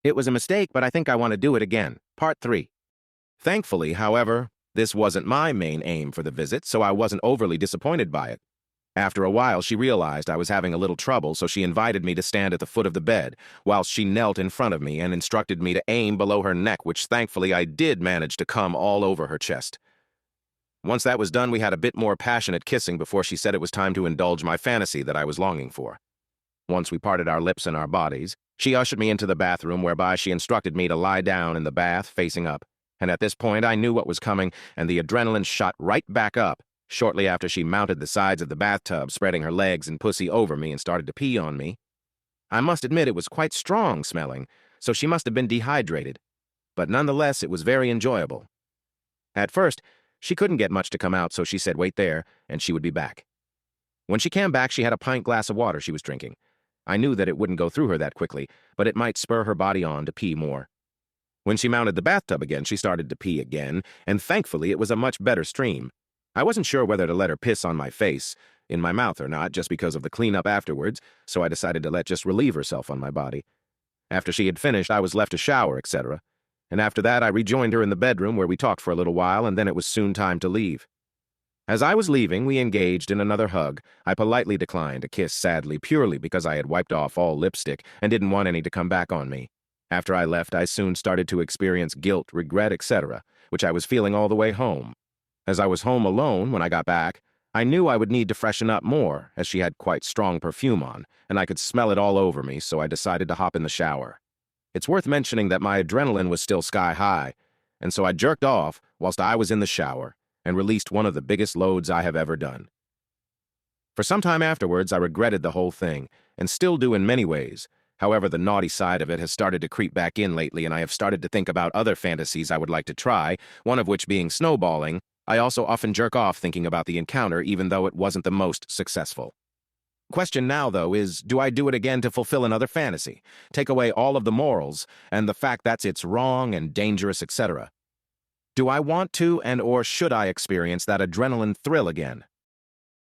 It was a mistake, but I think I want to do it again. Part 3. Thankfully, however, this wasn't my main aim for the visit, so I wasn't overly disappointed by it. After a while, she realized I was having a little trouble, so she invited me to stand at the foot of the bed, whilst she knelt in front of me and instructed me to aim below her neck, which thankfully I did manage to come all over her chest. Once that was done, we had a bit more passionate kissing before she said it was time to indulge my fantasy that I was longing for. Once we parted our lips and our bodies, she ushered me into the bathroom, whereby she instructed me to lie down in the bath, facing up. And at this point, I knew what was coming, and the adrenaline shot right back up, shortly after she mounted the sides of the bathtub, spreading her legs and pussy over me and started to pee on me. I must admit it was quite strong smelling, so she must have been dehydrated. But nonetheless, it was very enjoyable. At first, she couldn't get much to come out, so she said wait there, and she would be back. When she came back, she had a pint glass of water she was drinking. I knew that it wouldn't go through her that quickly, but it might spur her body on to pee more. When she mounted the bathtub again, she started to pee again, and thankfully it was a much better stream. I wasn't sure whether to let her piss on my face, in my mouth or not, just because of the cleanup afterwards, so I decided to let just relieve herself on my body. After she had finished, I was left to shower, etc. And after that, I rejoined her in the bedroom where we talked for a little while, and then it was soon time to leave. As I was leaving, we engaged in another hug. I politely declined a kiss, sadly, purely because I had wiped off all lipstick and didn't want any to come back on me. After I left, I soon started to experience guilt, regret, etc., which I was feeling all the way home. As I was home alone when I got back, I knew I would need to freshen up more, as she had quite strong perfume on, and I could smell it all over me, so I decided to hop in the shower. It's worth mentioning that my adrenaline was still sky high, and so I jerked off whilst I was in the shower and released one of the biggest loads I have ever done. For some time afterwards, I regretted the whole thing, and still do in many ways. However, the naughty side of it has started to creep back in lately, and I have started to think about other fantasies I would like to try, one of which being snowballing. I also often jerk off thinking about the encounter, even though it wasn't the most successful. Question now, though, is do I do it again to fulfill another fantasy, take away all of the morals, and the fact that it's wrong and dangerous, etc.? Do I want to and or should I experience that adrenaline thrill again?